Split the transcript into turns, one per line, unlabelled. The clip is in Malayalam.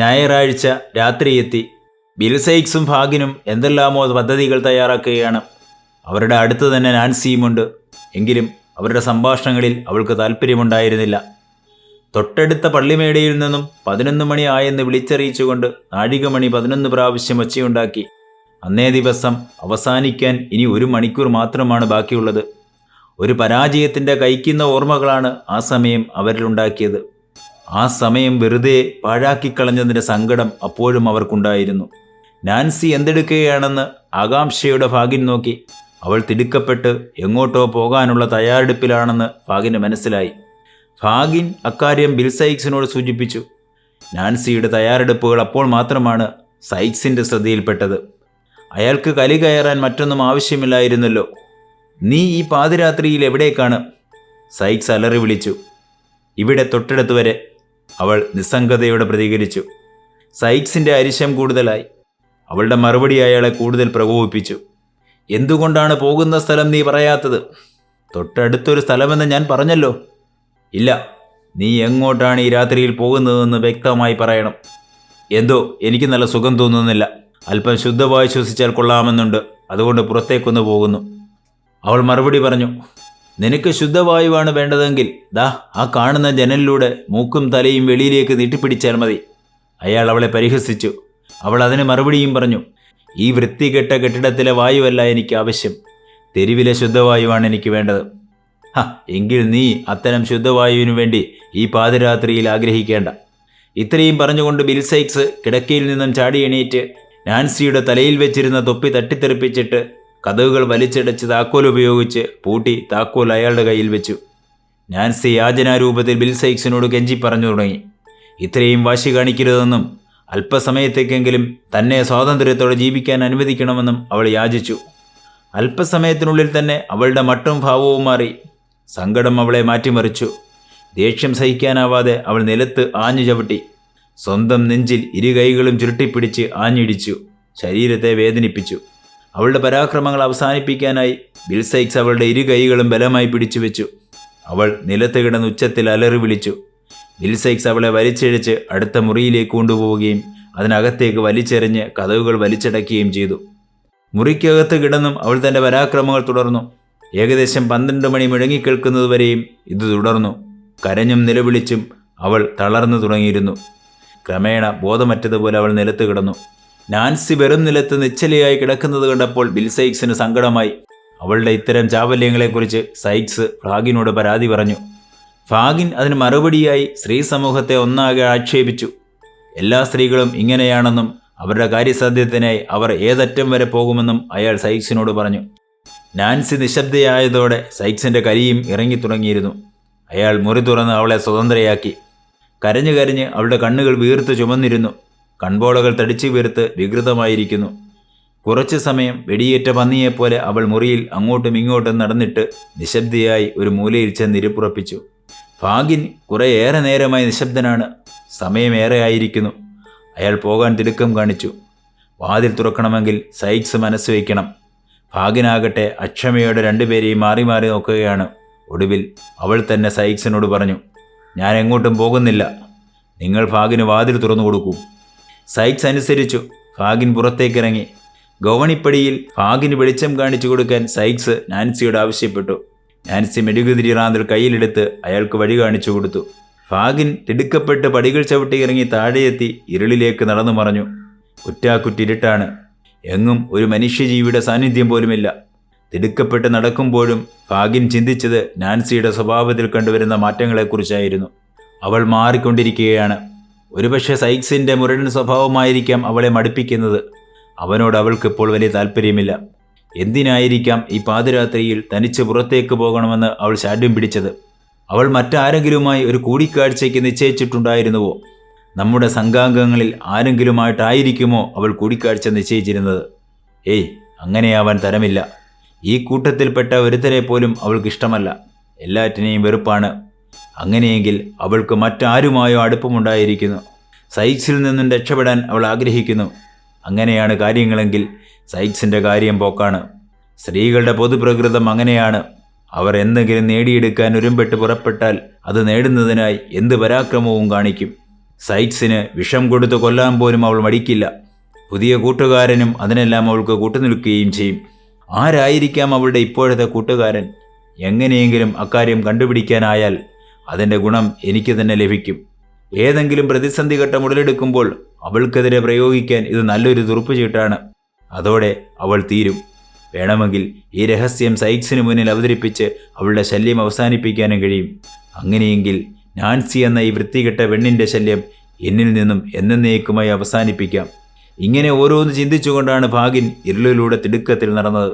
ഞായറാഴ്ച രാത്രിയെത്തി. ബിൽസൈക്സും ഫാഗിനും എന്തെല്ലാമോ പദ്ധതികൾ തയ്യാറാക്കുകയാണ്. അവരുടെ അടുത്ത് തന്നെ നാൻസിയുമുണ്ട്. എങ്കിലും അവരുടെ സംഭാഷണങ്ങളിൽ അവൾക്ക് താല്പര്യമുണ്ടായിരുന്നില്ല. തൊട്ടടുത്ത പള്ളിമേടയിൽ നിന്നും 11 മണി ആയെന്ന് വിളിച്ചറിയിച്ചുകൊണ്ട് നാഴികമണി 11 പ്രാവശ്യം ഒച്ചയുണ്ടാക്കി. അന്നേ ദിവസം അവസാനിക്കാൻ ഇനി 1 മണിക്കൂർ മാത്രമാണ് ബാക്കിയുള്ളത്. ഒരു പരാജയത്തിൻ്റെ കൈക്കുന്ന ഓർമ്മകളാണ് ആ സമയം അവരിലുണ്ടാക്കിയത്. ആ സമയം വെറുതെ പാഴാക്കിക്കളഞ്ഞതിൻ്റെ സങ്കടം അപ്പോഴും അവർക്കുണ്ടായിരുന്നു. നാൻസി എന്തെടുക്കുകയാണെന്ന് ആകാംക്ഷയുടെ ഫാഗിൻ നോക്കി. അവൾ തിടുക്കപ്പെട്ട് എങ്ങോട്ടോ പോകാനുള്ള തയ്യാറെടുപ്പിലാണെന്ന് ഫാഗിന് മനസ്സിലായി. ഫാഗിൻ അക്കാര്യം ബിൽസൈക്സിനോട് സൂചിപ്പിച്ചു. നാൻസിയുടെ തയ്യാറെടുപ്പുകൾ അപ്പോൾ മാത്രമാണ് സൈക്സിൻ്റെ ശ്രദ്ധയിൽപ്പെട്ടത്. അയാൾക്ക് കലി കയറാൻ മറ്റൊന്നും ആവശ്യമില്ലായിരുന്നല്ലോ. നീ ഈ പാതിരാത്രിയിൽ എവിടേക്കാണ്? സൈക്സ് അലറി വിളിച്ചു. ഇവിടെ തൊട്ടടുത്ത് വരെ, അവൾ നിസ്സംഗതയോടെ പ്രതികരിച്ചു. സൈക്സിൻ്റെ അരിശം കൂടുതലായി. അവളുടെ മറുപടി അയാളെ കൂടുതൽ പ്രകോപിപ്പിച്ചു. എന്തുകൊണ്ടാണ് പോകുന്ന സ്ഥലം നീ പറയാത്തത്? തൊട്ടടുത്തൊരു സ്ഥലമെന്ന് ഞാൻ പറഞ്ഞല്ലോ. ഇല്ല, നീ എങ്ങോട്ടാണ് ഈ രാത്രിയിൽ പോകുന്നതെന്ന് വ്യക്തമായി പറയണം. എന്തോ എനിക്ക് നല്ല സുഖം തോന്നുന്നില്ല. അല്പം ശുദ്ധവായു ശ്വസിച്ചാൽ കൊള്ളാമെന്നുണ്ട്. അതുകൊണ്ട് പുറത്തേക്കൊന്ന് പോകുന്നു. അവൾ മറുപടി പറഞ്ഞു. നിനക്ക് ശുദ്ധവായുവാണ് വേണ്ടതെങ്കിൽ ദാ ആ കാണുന്ന ജനലിലൂടെ മൂക്കും തലയും വെളിയിലേക്ക് നീട്ടിപ്പിടിച്ചാൽ മതി. അയാൾ അവളെ പരിഹസിച്ചു. അവൾ അതിന് മറുപടിയും പറഞ്ഞു. ഈ വൃത്തികെട്ട കെട്ടിടത്തിലെ വായുവല്ല എനിക്ക് ആവശ്യം. തെരുവിലെ ശുദ്ധവായുവാണ് എനിക്ക് വേണ്ടത്. എങ്കിൽ നീ അത്തരം ശുദ്ധവായുവിനു വേണ്ടി ഈ പാതിരാത്രിയിൽ ആഗ്രഹിക്കേണ്ട. ഇത്രയും പറഞ്ഞുകൊണ്ട് ബിൽസൈക്സ് കിടക്കയിൽ നിന്നും ചാടി എണീറ്റ് നാൻസിയുടെ തലയിൽ വെച്ചിരുന്ന തൊപ്പി തട്ടിത്തെറിപ്പിച്ചിട്ട് കതകുകൾ വലിച്ചടച്ച് താക്കോൽ ഉപയോഗിച്ച് പൂട്ടി താക്കോൽ അയാളുടെ കയ്യിൽ വെച്ചു. നാൻസി യാചനാരൂപത്തിൽ ബിൽസൈക്സിനോട് കെഞ്ചി പറഞ്ഞു തുടങ്ങി. ഇത്രയും വാശി കാണിക്കരുതെന്നും അല്പസമയത്തേക്കെങ്കിലും തന്നെ സ്വാതന്ത്ര്യത്തോടെ ജീവിക്കാൻ അനുവദിക്കണമെന്നും അവൾ യാചിച്ചു. അല്പസമയത്തിനുള്ളിൽ തന്നെ അവളുടെ മട്ടും ഭാവവും മാറി. സങ്കടം അവളെ മാറ്റിമറിച്ചു. ദേഷ്യം സഹിക്കാനാവാതെ അവൾ നിലത്ത് ആഞ്ഞു ചവിട്ടി. സ്വന്തം നെഞ്ചിൽ 2 കൈകളും ചുരുട്ടിപ്പിടിച്ച് ആഞ്ഞിടിച്ചു. ശരീരത്തെ വേദനിപ്പിച്ചു. അവളുടെ പരാക്രമങ്ങൾ അവസാനിപ്പിക്കാനായി ബിൽസൈക്സ് അവളുടെ 2 കൈകളും ബലമായി പിടിച്ചു വെച്ചു. അവൾ നിലത്ത് കിടന്ന് ഉച്ചത്തിൽ അലറി വിളിച്ചു. ബിൽസൈക്സ് അവളെ വലിച്ചിഴച്ച് അടുത്ത മുറിയിലേക്ക് കൊണ്ടുപോവുകയും അതിനകത്തേക്ക് വലിച്ചെറിഞ്ഞ് കതകുകൾ വലിച്ചടക്കുകയും ചെയ്തു. മുറിക്കകത്ത് കിടന്നും അവൾ തൻ്റെ പരാക്രമങ്ങൾ തുടർന്നു. ഏകദേശം 12 മണി മുഴങ്ങിക്കേൾക്കുന്നതുവരെയും ഇത് തുടർന്നു. കരഞ്ഞും നിലവിളിച്ചും അവൾ തളർന്നു തുടങ്ങിയിരുന്നു. ക്രമേണ ബോധമറ്റതുപോലെ അവൾ നിലത്ത് കിടന്നു. നാൻസി വെറും നിലത്ത് നിശ്ചലയായി കിടക്കുന്നത് കണ്ടപ്പോൾ ബിൽസൈക്സിന് സങ്കടമായി. അവളുടെ ഇത്തരം ചാവല്യങ്ങളെക്കുറിച്ച് സൈക്സ് ഫാഗിനോട് പരാതി പറഞ്ഞു. ഫാഗിൻ അതിന് മറുപടിയായി സ്ത്രീ സമൂഹത്തെ ഒന്നാകെ ആക്ഷേപിച്ചു. എല്ലാ സ്ത്രീകളും ഇങ്ങനെയാണെന്നും അവരുടെ കാര്യസാധ്യത്തിനായി അവർ ഏതറ്റം വരെ പോകുമെന്നും അയാൾ സൈക്സിനോട് പറഞ്ഞു. നാൻസി നിശബ്ദയായതോടെ സൈക്സിൻ്റെ കലിയും ഇറങ്ങിത്തുടങ്ങിയിരുന്നു. അയാൾ മുറി തുറന്ന് അവളെ സ്വതന്ത്രയാക്കി. കരഞ്ഞു കരഞ്ഞ് അവളുടെ കണ്ണുകൾ വീർത്ത് ചുമന്നിരുന്നു. കൺപോളകൾ തടിച്ചു വീർത്ത് വികൃതമായിരിക്കുന്നു. കുറച്ചു സമയം വെടിയേറ്റ പന്നിയെപ്പോലെ അവൾ മുറിയിൽ അങ്ങോട്ടും ഇങ്ങോട്ടും നടന്നിട്ട് നിശബ്ദയായി ഒരു മൂലയിൽ ചെന്ന് ഇരിപ്പുറപ്പിച്ചു. ഫാഗിൻ കുറേയേറെ നേരമായി നിശബ്ദനാണ്. സമയമേറെ ആയിരിക്കുന്നു. അയാൾ പോകാൻ തിടുക്കം കാണിച്ചു. വാതിൽ തുറക്കണമെങ്കിൽ സൈക്സ് മനസ്സ് വയ്ക്കണം. ഫാഗിനാകട്ടെ അക്ഷമയോടെ 2 പേരെയും മാറി മാറി നോക്കുകയാണ്. ഒടുവിൽ അവൾ തന്നെ സൈക്സിനോട് പറഞ്ഞു. ഞാൻ എങ്ങോട്ടും പോകുന്നില്ല. നിങ്ങൾ ഫാഗിന് വാതിൽ തുറന്നു കൊടുക്കൂ. സൈക്സ് അനുസരിച്ചു. ഫാഗിൻ പുറത്തേക്കിറങ്ങി. ഗോവണിപ്പടിയിൽ ഫാഗിന് വെളിച്ചം കാണിച്ചു കൊടുക്കാൻ സൈക്സ് നാൻസിയോട് ആവശ്യപ്പെട്ടു. നാൻസി മെഴുകുതിരി റാന്തൽ കയ്യിലെടുത്ത് അയാൾക്ക് വഴി കാണിച്ചു കൊടുത്തു. ഫാഗിൻ തിടുക്കപ്പെട്ട് പടികൾ ചവിട്ടി ഇറങ്ങി താഴെയെത്തി ഇരുളിലേക്ക് നടന്നു മറഞ്ഞു. കുറ്റാക്കുറ്റിരുട്ടാണ്. എങ്ങും ഒരു മനുഷ്യജീവിയുടെ സാന്നിധ്യം പോലുമില്ല. തിടുക്കപ്പെട്ട് നടക്കുമ്പോഴും ഫാഗിൻ ചിന്തിച്ചത് നാൻസിയുടെ സ്വഭാവത്തിൽ കണ്ടുവരുന്ന മാറ്റങ്ങളെക്കുറിച്ചായിരുന്നു. അവൾ മാറിക്കൊണ്ടിരിക്കുകയാണ്. ഒരുപക്ഷെ സൈക്സിൻ്റെ മുരടൻ സ്വഭാവമായിരിക്കാം അവളെ മടുപ്പിക്കുന്നത്. അവനോട് അവൾക്കിപ്പോൾ വലിയ താല്പര്യമില്ല. എന്തിനായിരിക്കാം ഈ പാതിരാത്രിയിൽ തനിച്ച് പുറത്തേക്ക് പോകണമെന്ന് അവൾ ശാഠ്യം പിടിച്ചത്? അവൾ മറ്റാരെങ്കിലുമായി ഒരു കൂടിക്കാഴ്ചയ്ക്ക് നിശ്ചയിച്ചിട്ടുണ്ടായിരുന്നുവോ? നമ്മുടെ സംഘാംഗങ്ങളിൽ ആരെങ്കിലുമായിട്ടായിരിക്കുമോ അവൾ കൂടിക്കാഴ്ച നിശ്ചയിച്ചിരുന്നത്? അങ്ങനെയാവാൻ തരമില്ല. ഈ കൂട്ടത്തിൽപ്പെട്ട ഒരുത്തരെ പോലും അവൾക്കിഷ്ടമല്ല. എല്ലാറ്റിനെയും വെറുപ്പാണ്. അങ്ങനെയെങ്കിൽ അവൾക്ക് മറ്റാരുമായോ അടുപ്പമുണ്ടായിരിക്കുന്നു. സൈക്സിൽ നിന്നും രക്ഷപ്പെടാൻ അവൾ ആഗ്രഹിക്കുന്നു. അങ്ങനെയാണ് കാര്യങ്ങളെങ്കിൽ സൈക്സിൻ്റെ കാര്യം പോക്കാണ്. സ്ത്രീകളുടെ പൊതുപ്രകൃതം അങ്ങനെയാണ്. അവർ എന്തെങ്കിലും നേടിയെടുക്കാൻ ഒരുമ്പെട്ട് പുറപ്പെട്ടാൽ അത് നേടുന്നതിനായി എന്ത് പരാക്രമവും കാണിക്കും. സൈക്സിന് വിഷം കൊടുത്ത് കൊല്ലാൻ പോലും അവൾ മടിക്കില്ല. പുതിയ കൂട്ടുകാരനും അതിനെല്ലാം അവൾക്ക് കൂട്ടുനിൽക്കുകയും ചെയ്യും. ആരായിരിക്കാം അവളുടെ ഇപ്പോഴത്തെ കൂട്ടുകാരൻ? എങ്ങനെയെങ്കിലും അക്കാര്യം കണ്ടുപിടിക്കാനായാൽ അതിൻ്റെ ഗുണം എനിക്ക് തന്നെ ലഭിക്കും. ഏതെങ്കിലും പ്രതിസന്ധി ഘട്ടം ഉടലെടുക്കുമ്പോൾ അവൾക്കെതിരെ പ്രയോഗിക്കാൻ ഇത് നല്ലൊരു തുറുപ്പുചീട്ടാണ്. അതോടെ അവൾ തീരും. വേണമെങ്കിൽ ഈ രഹസ്യം സൈക്സിന് മുന്നിൽ അവതരിപ്പിച്ച് അവളുടെ ശല്യം അവസാനിപ്പിക്കാനും കഴിയും. അങ്ങനെയെങ്കിൽ നാൻസി എന്ന ഈ വൃത്തികെട്ട പെണ്ണിൻ്റെ ശല്യം എന്നിൽ നിന്നും എന്നേക്കുമായി അവസാനിപ്പിക്കാം. ഇങ്ങനെ ഓരോന്ന് ചിന്തിച്ചുകൊണ്ടാണ് ഭാഗിൻ ഇരുളിലൂടെ തിടുക്കത്തിൽ നടന്നത്.